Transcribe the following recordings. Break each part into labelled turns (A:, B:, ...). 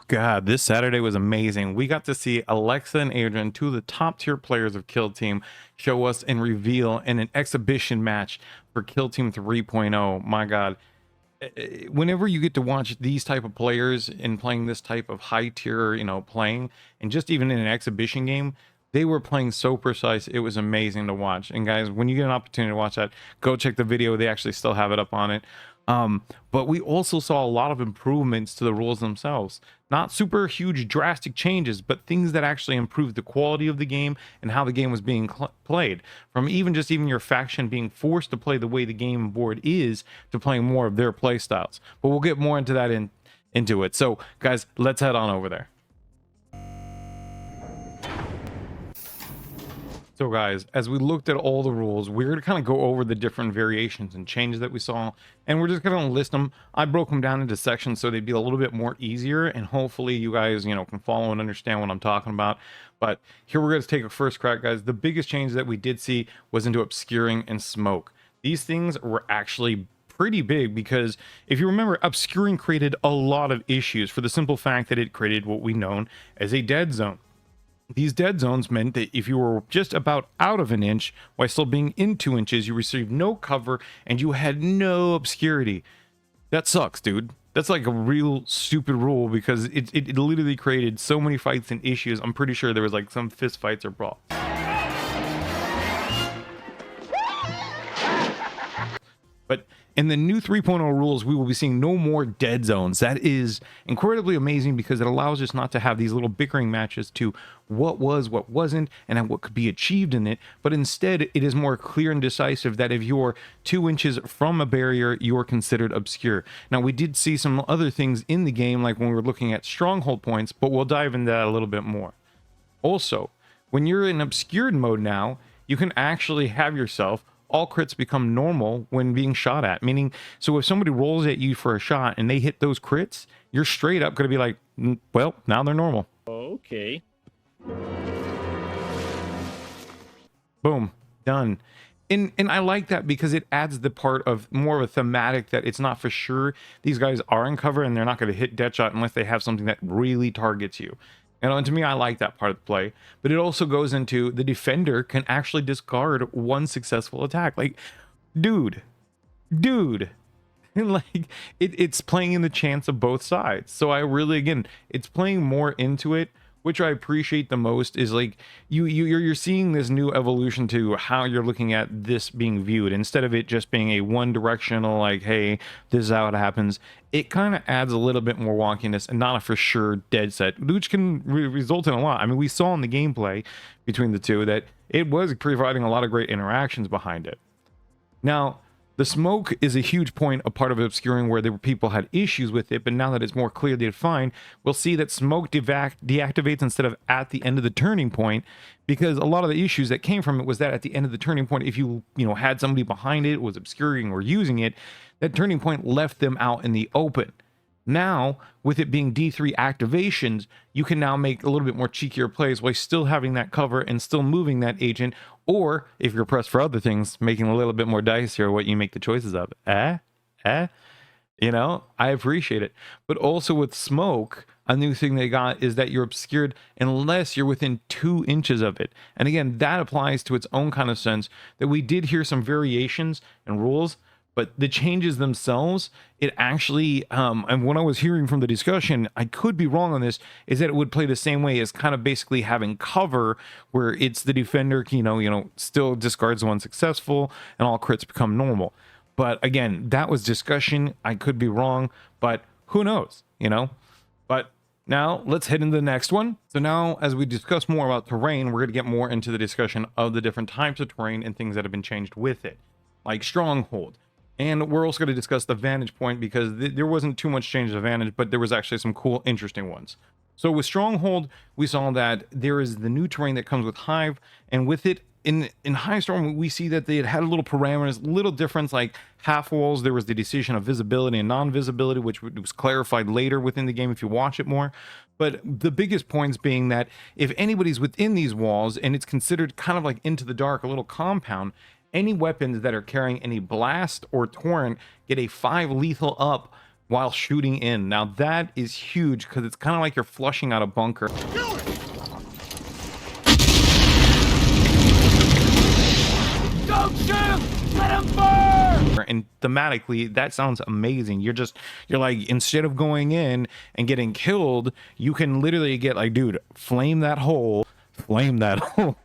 A: God, this Saturday was amazing. We got to see Aleksa and Aidan, two of the top tier players of Kill Team, show us and reveal in an exhibition match for Kill Team 3.0. My God, whenever you get to watch these type of players and playing this type of high tier, you know, playing, and just even in an exhibition game, they were playing so precise. It was amazing to watch. And guys, when you get an opportunity to watch that, go check the video. They actually still have it up on it. But we also saw a lot of improvements to the rules themselves. Not super huge drastic changes, but things that actually improved the quality of the game and how the game was being played. From even your faction being forced to play the way the game board is, to playing more of their play styles. But we'll get more into that into it. So guys, let's head on over there. So guys, as we looked at all the rules, we're going to kind of go over the different variations and changes that we saw, and we're just going to list them. I broke them down into sections so they'd be a little bit more easier, and hopefully you guys, you know, can follow and understand what I'm talking about. But here we're going to take a first crack, guys. The biggest change that we did see was into obscuring and smoke. These things were actually pretty big, because if you remember, obscuring created a lot of issues for the simple fact that it created what we know as a dead zone. These dead zones meant that if you were just about out of an inch while still being in 2 inches, you received no cover and you had no obscurity. That sucks, dude. That's like a real stupid rule, because it literally created so many fights and issues. I'm pretty sure there was like some fist fights or brawl. But in the new 3.0 rules, we will be seeing no more dead zones. That is incredibly amazing, because it allows us not to have these little bickering matches to what was, what wasn't, and what could be achieved in it. But instead, it is more clear and decisive that if you're 2 inches from a barrier, you're considered obscure. Now, we did see some other things in the game, like when we were looking at stronghold points, but we'll dive into that a little bit more. Also, when you're in obscured mode now, you can actually have yourself all crits become normal when being shot at, meaning, so if somebody rolls at you for a shot and they hit those crits, you're straight up going to be like, well, now they're normal.
B: Okay.
A: Boom, done. And I like that, because it adds the part of more of a thematic that it's not for sure these guys are in cover and they're not going to hit Deadshot unless they have something that really targets you. And to me, I like that part of the play. But it also goes into the defender can actually discard one successful attack. Like, dude. And like, it's playing in the chance of both sides. So I really, again, it's playing more into it, which I appreciate the most. Is like you're seeing this new evolution to how you're looking at this being viewed, instead of it just being a one directional, like, hey, this is how it happens. It kind of adds a little bit more wonkiness and not a for sure dead set, which can result in a lot. I mean, we saw in the gameplay between the two that it was providing a lot of great interactions behind it. Now, the smoke is a huge point, a part of obscuring, where people had issues with it, but now that it's more clearly defined, we'll see that smoke deactivates instead of at the end of the turning point, because a lot of the issues that came from it was that at the end of the turning point, if you had somebody behind it, was obscuring or using it, that turning point left them out in the open. Now, with it being D3 activations, you can now make a little bit more cheekier plays while still having that cover and still moving that agent, or if you're pressed for other things, making a little bit more dicier what you make the choices of. You know, I appreciate it. But also with smoke, a new thing they got is that you're obscured unless you're within 2 inches of it. And again, that applies to its own kind of sense, that we did hear some variations and rules, but the changes themselves, it actually, and what I was hearing from the discussion, I could be wrong on this, is that it would play the same way as kind of basically having cover, where it's the defender, still discards one successful and all crits become normal. But again, that was discussion. I could be wrong, but who knows, But now let's head into the next one. So now, as we discuss more about terrain, we're going to get more into the discussion of the different types of terrain and things that have been changed with it, like Stronghold. And we're also going to discuss the vantage point, because there wasn't too much change to vantage, but there was actually some cool, interesting ones. So with Stronghold, we saw that there is the new terrain that comes with Hive, and with it, in High Storm, we see that they had a little parameters, little difference, like half walls. There was the decision of visibility and non-visibility, which was clarified later within the game if you watch it more. But the biggest points being that if anybody's within these walls and it's considered kind of like into the dark, a little compound, any weapons that are carrying any blast or torrent get a 5 lethal up while shooting in. Now that is huge because it's kind of like you're flushing out a bunker. Don't shoot him! Let him burn! And thematically, that sounds amazing. You're like, instead of going in and getting killed, you can literally get like, dude, flame that hole, flame that hole.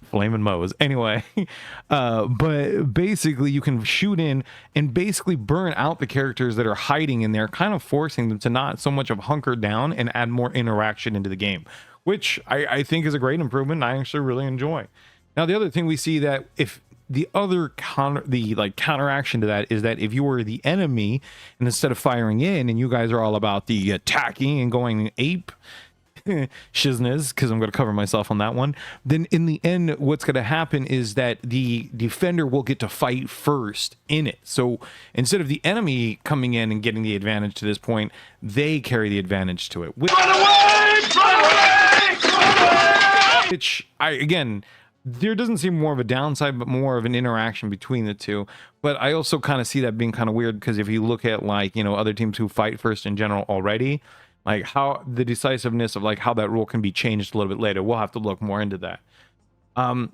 A: Flaming Moe's anyway. But basically you can shoot in and basically burn out the characters that are hiding in there, kind of forcing them to not so much of hunker down and add more interaction into the game, which I think is a great improvement. I actually really enjoy. Now the other thing we see that if the other counteraction to that is that if you were the enemy and instead of firing in and you guys are all about the attacking and going ape shizness, because I'm going to cover myself on that one, then in the end what's going to happen is that the defender will get to fight first in it. So instead of the enemy coming in and getting the advantage to this point, they carry the advantage to it, which again, there doesn't seem more of a downside but more of an interaction between the two. But I also kind of see that being kind of weird, because if you look at, like, you know, other teams who fight first in general already, like how the decisiveness of like how that rule can be changed a little bit later, we'll have to look more into that.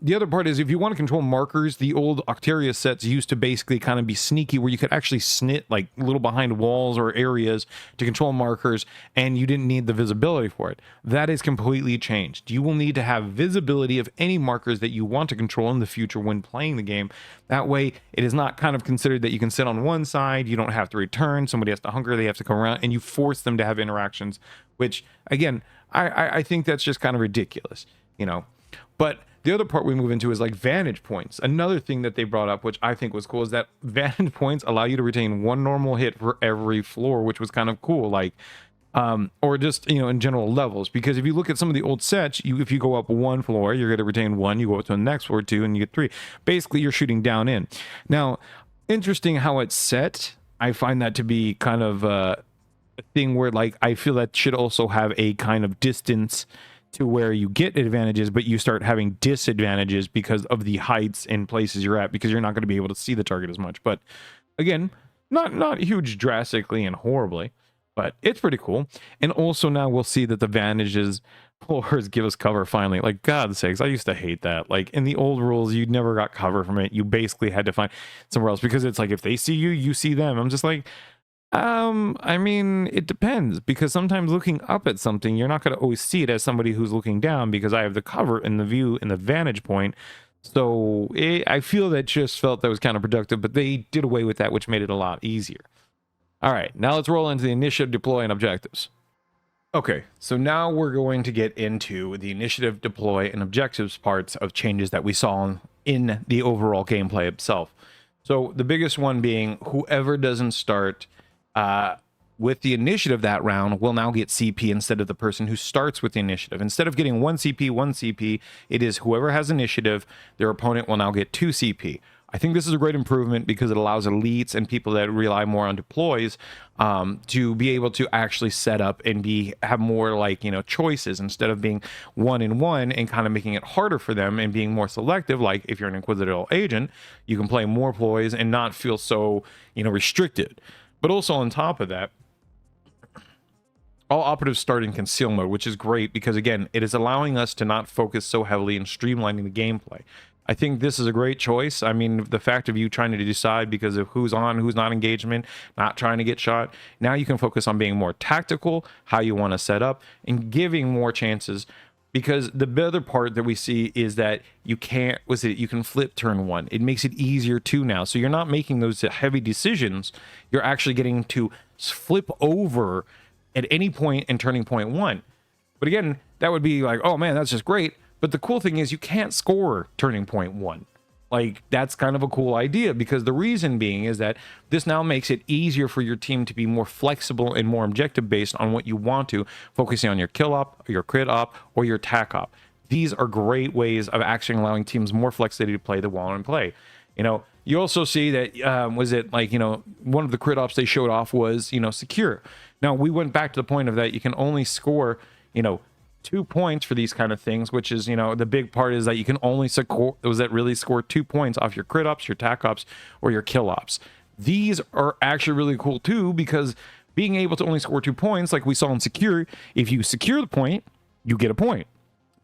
A: The other part is if you want to control markers, the old Octaria sets used to basically kind of be sneaky, where you could actually snit like little behind walls or areas to control markers, and you didn't need the visibility for it. That is completely changed. You will need to have visibility of any markers that you want to control in the future when playing the game. That way it is not kind of considered that you can sit on one side, you don't have to return, somebody has to hunker, they have to come around, and you force them to have interactions, which again, I think that's just kind of ridiculous, you know. But the other part we move into is like vantage points. Another thing that they brought up, which I think was cool, is that vantage points allow you to retain 1 normal hit for every floor, which was kind of cool. Like, or just, you know, in general levels, because if you look at some of the old sets, if you go up 1 floor, you're going to retain 1, you go up to the next floor 2, and you get 3. Basically, you're shooting down in. Now, interesting how it's set. I find that to be kind of a thing where, like, I feel that should also have a kind of distance to where you get advantages, but you start having disadvantages because of the heights and places you're at, because you're not going to be able to see the target as much. But again, not huge drastically and horribly, but it's pretty cool. And also now we'll see that the vantages floors give us cover finally. Like, God's sakes, I used to hate that. Like in the old rules, you never got cover from it. You basically had to find somewhere else, because it's like if they see you, you see them. I'm just like, I mean, it depends, because sometimes looking up at something, you're not going to always see it as somebody who's looking down, because I have the cover and the view and the vantage point. So I feel that just felt that was counterproductive, but they did away with that, which made it a lot easier. All right, now let's roll into the initiative, deploy, and objectives. Okay, so now we're going to get into the initiative, deploy, and objectives parts of changes that we saw in the overall gameplay itself. So the biggest one being whoever doesn't start with the initiative that round will now get CP instead of the person who starts with the initiative. Instead of getting 1 CP, it is whoever has initiative, their opponent will now get 2 CP. I think this is a great improvement because it allows elites and people that rely more on deploys to be able to actually set up and have more, like, you know, choices instead of being 1-in-1 and kind of making it harder for them and being more selective. Like if you're an Inquisitorial agent, you can play more ploys and not feel so, you know, restricted. But also on top of that, all operatives start in conceal mode, which is great because, again, it is allowing us to not focus so heavily and streamlining the gameplay. I think this is a great choice. I mean, the fact of you trying to decide because of who's on, who's not engagement, not trying to get shot. Now you can focus on being more tactical, how you want to set up, and giving more chances. Because the other part that we see is that you can flip turn 1. It makes it easier too now. So you're not making those heavy decisions. You're actually getting to flip over at any point in turning point 1. But again, that would be like, oh man, that's just great. But the cool thing is you can't score turning point 1. Like, that's kind of a cool idea, because the reason being is that this now makes it easier for your team to be more flexible and more objective based on what you want to, focusing on your kill op, your crit op, or your tac op. These are great ways of actually allowing teams more flexibility to play the wall and play. You know, You also see that, was it like, one of the crit ops they showed off was, secure. Now, we went back to the point of that you can only score, 2 points for these kind of things, which is, the big part is that you can only score, really score 2 points off your crit ops, your tac ops, or your kill ops. These are actually really cool too, because being able to only score 2 points, like we saw in secure, if you secure the point, you get a point.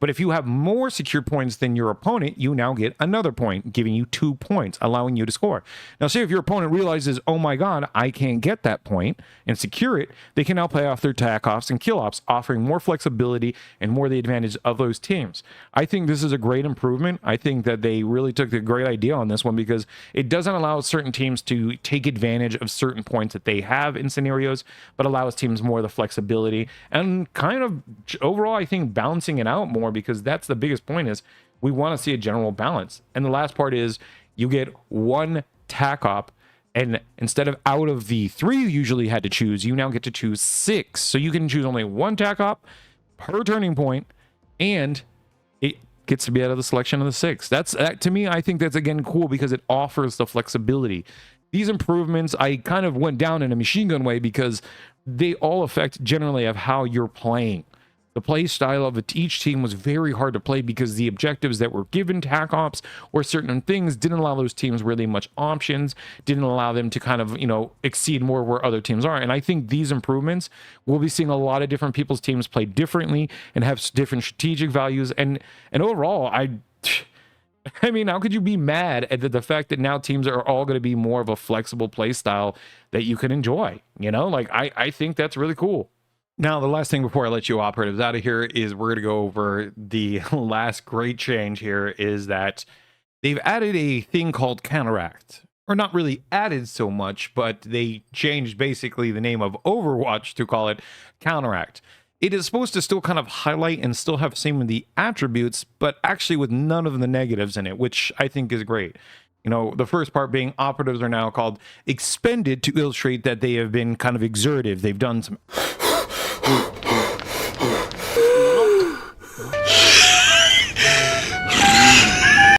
A: But if you have more secure points than your opponent, you now get another point, giving you 2 points, allowing you to score. Now, say if your opponent realizes, oh my god, I can't get that point, and secure it, they can now play off their tac ops and kill ops, offering more flexibility and more the advantage of those teams. I think this is a great improvement. I think that they really took the great idea on this one, because it doesn't allow certain teams to take advantage of certain points that they have in scenarios, but allows teams more of the flexibility and kind of overall, I think, balancing it out more, because that's the biggest point, is we want to see a general balance. And the last part is you get 1 tac op, and instead of out of the 3 you usually had to choose, you now get to choose 6. So you can choose only 1 tac op per turning point, and it gets to be out of the selection of the 6. That to me, I think that's again cool, because it offers the flexibility. These improvements, I kind of went down in a machine gun way, because they all affect generally of how you're playing. The play style of each team was very hard to play, because the objectives that were given tac ops or certain things didn't allow those teams really much options, didn't allow them to kind of, exceed more where other teams are. And I think these improvements, we'll be seeing a lot of different people's teams play differently and have different strategic values. And overall, I mean, how could you be mad at the fact that now teams are all going to be more of a flexible play style that you can enjoy? I think that's really cool. Now, the last thing before I let you operatives out of here is we're going to go over the last great change here, is that they've added a thing called COUNTERACT. Or not really added so much, but they changed basically the name of Overwatch to call it COUNTERACT. It is supposed to still kind of highlight and still have some of the attributes, but actually with none of the negatives in it, which I think is great. The first part being operatives are now called expended, to illustrate that they have been kind of exertive. They've done some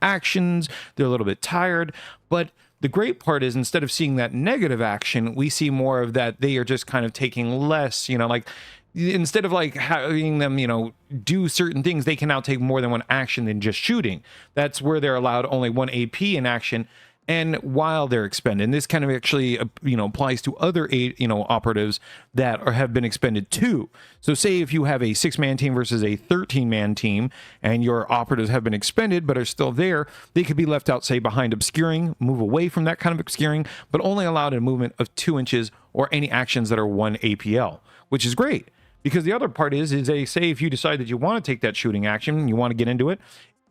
A: actions, they're a little bit tired, but the great part is, instead of seeing that negative action, we see more of that they are just kind of taking less, like instead of like having them, do certain things, they can now take more than one action than just shooting. That's where they're allowed only 1 AP in action, and while they're expended. And this kind of actually, applies to other operatives that have been expended too. So say if you have a 6-man team versus a 13-man team, and your operatives have been expended but are still there, they could be left out, say, behind obscuring, move away from that kind of obscuring, but only allowed a movement of 2 inches or any actions that are 1 APL, which is great. Because the other part is they say if you decide that you want to take that shooting action, you want to get into it,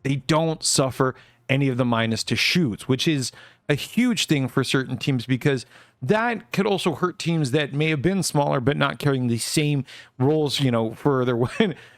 A: they don't suffer any of the minus to shoots, which is a huge thing for certain teams, because that could also hurt teams that may have been smaller but not carrying the same roles, for their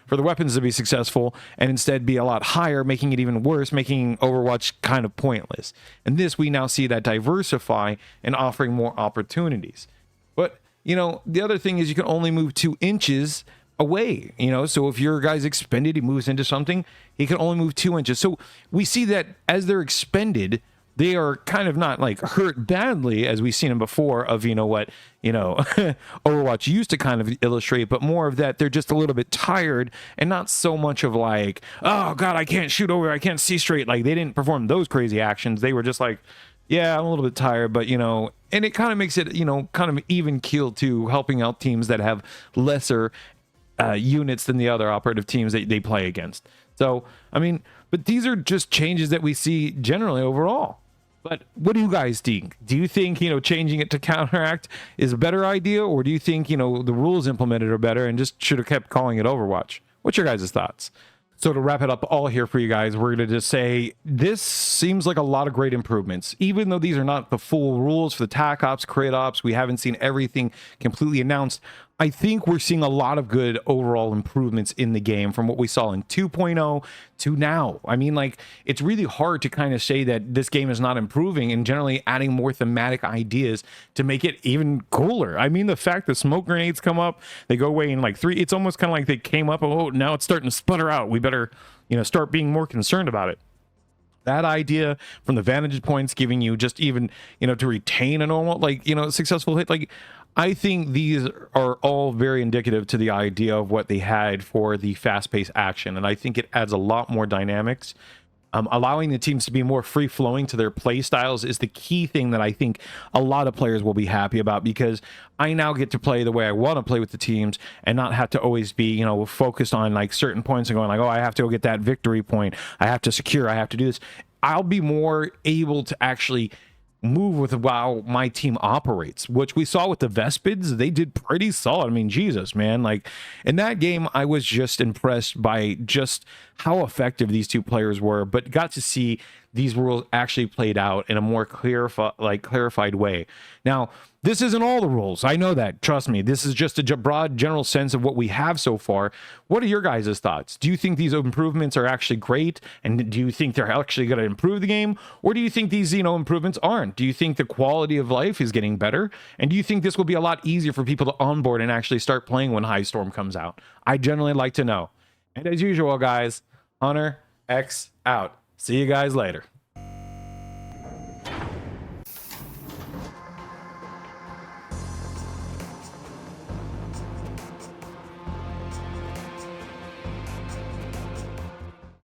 A: for the weapons to be successful, and instead be a lot higher, making it even worse, making Overwatch kind of pointless. And this, we now see that diversify and offering more opportunities. But the other thing is you can only move 2 inches away, so if your guy's expended, he moves into something, he can only move 2 inches. So we see that as they're expended, they are kind of not like hurt badly, as we've seen them before, of Overwatch used to kind of illustrate, but more of that they're just a little bit tired, and not so much of like, oh god, I can't shoot over, I can't see straight. Like, they didn't perform those crazy actions. They were just like, yeah, I'm a little bit tired, but and it kind of makes it kind of even keel to helping out teams that have lesser units than the other operative teams that they play against. So I mean, but these are just changes that we see generally overall. But what do you guys think? Do you think, changing it to COUNTERACT is a better idea, or do you think, the rules implemented are better and just should have kept calling it Overwatch? What's your guys' thoughts? So to wrap it up all here for you guys, we're going to just say this seems like a lot of great improvements. Even though these are not the full rules for the tac ops, crit ops, we haven't seen everything completely announced. I think we're seeing a lot of good overall improvements in the game from what we saw in 2.0 to now. I mean, like, it's really hard to kind of say that this game is not improving and generally adding more thematic ideas to make it even cooler. I mean, the fact that smoke grenades come up, they go away in like 3, it's almost kind of like they came up, oh, now it's starting to sputter out. We better, start being more concerned about it. that idea from the vantage points giving you just even, you know, to retain a normal, like, you know, successful hit, like, I think these are all very indicative to the idea of what they had for the fast-paced action, and I think it adds a lot more dynamics. Allowing the teams to be more free-flowing to their play styles is the key thing that I think a lot of players will be happy about, because I now get to play the way I want to play with the teams and not have to always be, you know, focused on like certain points and going like, oh, I have to go get that victory point, I have to secure, I have to do this. I'll be more able to actually move with how my team operates, which we saw with the Vespids. They did pretty solid. I mean, Jesus, man, like in that game I was just impressed by just how effective these two players were, but got to see these rules actually played out in a more clarified way. Now, this isn't all the rules, I know that, trust me. This is just a broad general sense of what we have so far. What are your guys' thoughts? Do you think these improvements are actually great, and do you think they're actually going to improve the game, or do you think these, you know, improvements aren't? Do you think the quality of life is getting better, and do you think this will be a lot easier for people to onboard and actually start playing when High Storm comes out? I generally like to know. And as usual, guys, Hunter X out. See you guys later.